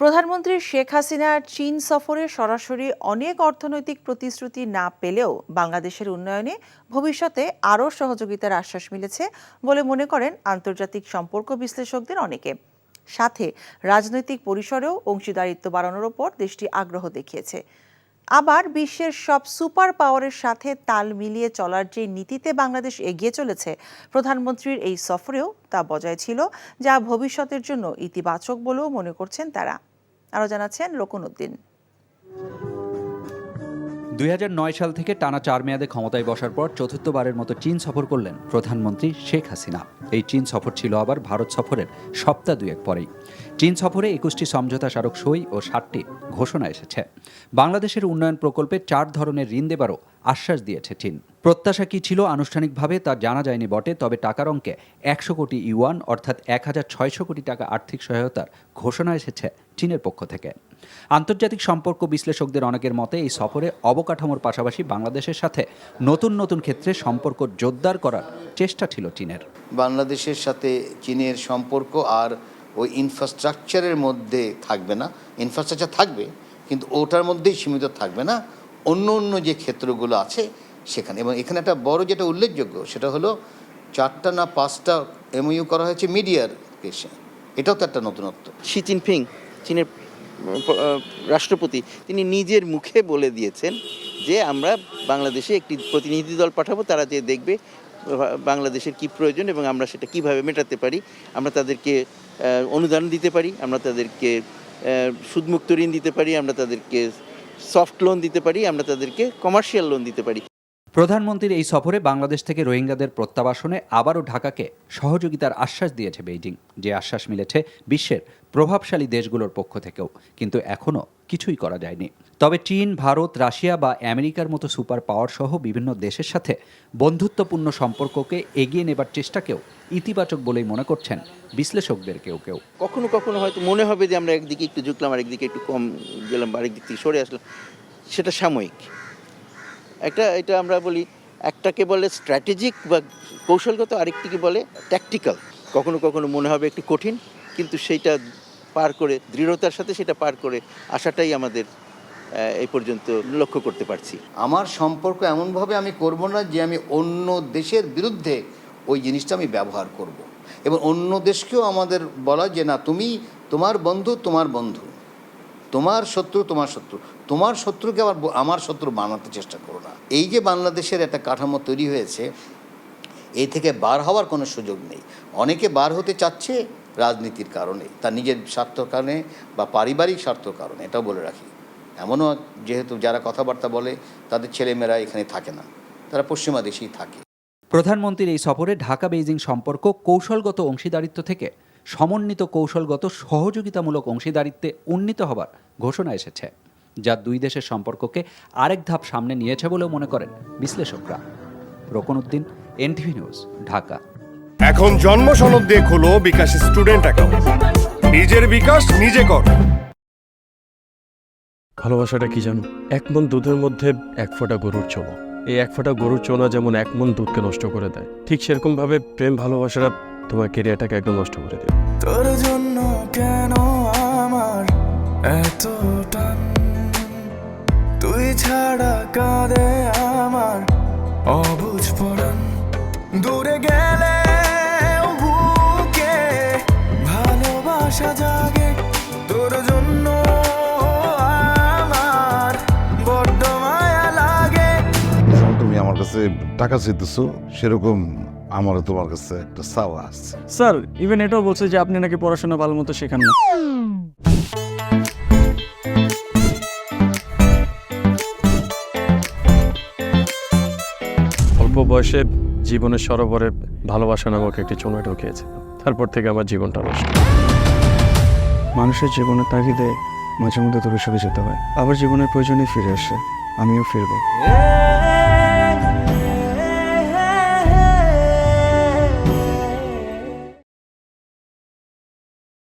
প্রধানমন্ত্রী শেখ হাসিনার চীন সফরে সরাসরি অনেক অর্থনৈতিক প্রতিশ্রুতি না পেলেও বাংলাদেশের উন্নয়নে ভবিষ্যতে আরও সহযোগিতার আশ্বাস মিলেছে বলে মনে করেন আন্তর্জাতিক সম্পর্ক বিশ্লেষকদের অনেকে। সাথে রাজনৈতিক পরিসরেও অংশীদারিত্ব বাড়ানোর ওপর দেশটি আগ্রহ দেখিয়েছে। আবার বিশ্বের সব সুপার পাওয়ারের সাথে তাল মিলিয়ে চলার যে নীতিতে বাংলাদেশ এগিয়ে চলেছে, প্রধানমন্ত্রীর এই সফরেও তা বজায় ছিল, যা ভবিষ্যতের জন্য ইতিবাচক বলেও মনে করছেন তারা। আরও জানাচ্ছেন রকুনউদ্দিন। ২০০৯ সাল থেকে টানা ৪ মেয়াদে ক্ষমতায় বসার পর চতুর্থবারের মতো চীন সফর করলেন প্রধানমন্ত্রী শেখ হাসিনা। এই চীন সফর ছিল আবার ভারত সফরের সপ্তাহ দুয়েক পরেই। চীন সফরে ২১টি সমঝোতা স্মারক সই ও ৬০টি ঘোষণা এসেছে। বাংলাদেশের উন্নয়ন প্রকল্পে ৪ ধরনের ঋণ দেবারও আশ্বাস দিয়েছে চীন। প্রত্যাশা কি ছিল আনুষ্ঠানিকভাবে তা জানা যায়নি বটে, তবে টাকার অঙ্কে ১০০ কোটি ইউয়ান অর্থাৎ ১৬০০ কোটি টাকা আর্থিক সহায়তার ঘোষণা এসেছে চীনের পক্ষ থেকে। আন্তর্জাতিক সম্পর্ক বিশ্লেষকদের অনেকের মতে এই সফরে অবকাঠামোর পাশাপাশি বাংলাদেশের সাথে নতুন নতুন ক্ষেত্রে সম্পর্ক জোরদার করার চেষ্টা ছিল চীনের। বাংলাদেশের সাথে চীনের সম্পর্ক আর ওই ইনফ্রাস্ট্রাকচারের মধ্যে থাকবে না, ইনফ্রাস্ট্রাকচার থাকবে কিন্তু ওটার মধ্যেই সীমিত থাকবে না, অন্য অন্য যে ক্ষেত্রগুলো আছে সেখানে। এবং এখানে একটা বড় যেটা উল্লেখযোগ্য সেটা হলো 4টা না 5টা এমওইউ করা হয়েছে মিডিয়ার কেসে। এটাও তো একটা নতুনত্ব। শি জিনপিং চীনের রাষ্ট্রপতি তিনি নিজের মুখে বলে দিয়েছেন যে আমরা বাংলাদেশে একটি প্রতিনিধি দল পাঠাবো, তারা যে দেখবে বাংলাদেশের কি প্রয়োজন এবং আমরা সেটা কিভাবে মেটাতে পারি। আমরা তাদেরকে অনুদান দিতে পারি, আমরা তাদেরকে সুদমুক্ত ঋণ দিতে পারি, আমরা তাদেরকে সফট লোন দিতে পারি, আমরা তাদেরকে কমার্শিয়াল লোন দিতে পারি। প্রধানমন্ত্রীর এই সফরে বাংলাদেশ থেকে রোহিঙ্গাদের প্রত্যাবাসনে আবারও ঢাকাকে সহযোগিতার আশ্বাস দিয়েছে বেইজিং, যে আশ্বাস মিলেছে বিশ্বের প্রভাবশালী দেশগুলোর পক্ষ থেকেও, কিন্তু এখনও কিছুই করা যায়নি। তবে চীন, ভারত, রাশিয়া বা আমেরিকার মতো সুপার পাওয়ার সহ বিভিন্ন দেশের সাথে বন্ধুত্বপূর্ণ সম্পর্ককে এগিয়ে নেবার চেষ্টাকেও ইতিবাচক বলেই মনে করছেন বিশ্লেষকদের কেউ কেউ। কখনো কখনো হয়তো মনে হবে যে আমরা একদিকে একটু ঝুঁকলাম, আরেকদিকে একটু কম গেলাম, আরেকদিক থেকে সরে আসলাম, সেটা সাময়িক। এটা আমরা বলি, একটাকে বলে স্ট্র্যাটেজিক বা কৌশলগত, আরেকটিকে বলে ট্যাকটিক্যাল। কখনো কখনো মনে হবে একটু কঠিন, কিন্তু সেইটা পার করে দৃঢ়তার সাথে সেটা পার করে আসাটাই আমাদের এই পর্যন্ত লক্ষ্য করতে পারছি। আমার সম্পর্ক এমনভাবে আমি করব না যে আমি অন্য দেশের বিরুদ্ধে ওই জিনিসটা আমি ব্যবহার করব, এবং অন্য দেশকেও আমাদের বলা যে না, তুমি তোমার বন্ধু তোমার বন্ধু, তোমার শত্রু তোমার শত্রু, তোমার শত্রুকে আবার আমার শত্রু বানাতে চেষ্টা করো না। এই যে বাংলাদেশের একটা কাঠামো তৈরি হয়েছে, এই থেকে বার হওয়ার কোনো সুযোগ নেই। অনেকে বার হতে চাচ্ছে রাজনীতির কারণে, তার নিজের স্বার্থর কারণে বা পারিবারিক স্বার্থর কারণে। এটাও বলে রাখি, এমনও যেহেতু যারা কথাবার্তা বলে তাদের ছেলেমেয়েরা এখানে থাকে না, তারা পশ্চিমা দেশেই থাকে। প্রধানমন্ত্রীর এই সফরে ঢাকা বেইজিং সম্পর্ক কৌশলগত অংশীদারিত্ব থেকে সমন্বিত কৌশলগত সহযোগিতামূলক অংশীদারিত্বে উন্নীত হবার ঘোষণা এসেছে, যা দুই দেশের সম্পর্ককে আরেক ধাপ সামনে নিয়েছে বলেও মনে করেন বিশ্লেষকরা। রকুনউদ্দিন, এনটিভি নিউজ, ঢাকা। এখন জন্ম সনদ দিয়ে খোলো বিকাশ স্টুডেন্ট অ্যাকাউন্ট। নিজের বিকাশ নিজে কর। ভালোবাসাটা কি জানো? 1 মণ দুধের মধ্যে 1 ফোঁটা গরুর চোনা। এই 1 ফোঁটা গরুর চোনা যেমন 1 মণ দুধকে নষ্ট করে দেয়, ঠিক সেরকম ভাবে প্রেম ভালোবাসাটা তোমার ক্যারিয়ারটাকে একদম নষ্ট করে দেয়। তোর জন্য কেন আমার এত টান, তুই ছাড়া কাঁদে আমার অবুঝ পরাণ, দূরে গেলে বুকে ভালোবাসা জাগে, তোর জন্য আমার বড্ড মায়া লাগে। তুমি আমার কাছে টাকা চাইতেছো, সেরকম আমারও তোমার কাছে একটা চাওয়া আছে। স্যার ইভেন এটাও বলছে যে আপনি নাকি পড়াশোনা ভালো মতো শেখান না। অল্প বয়সে জীবনের সরোবরে ভালোবাসা নামক একটি চোনা ঢুকিয়েছে, তারপর থেকে আমার জীবনটা নষ্ট। মানুষের জীবনের তাগিদে মাঝে মধ্যে দূরে সরে যেতে হয়, আবার জীবনের প্রয়োজনে ফিরে আসে। আমিও ফিরবো।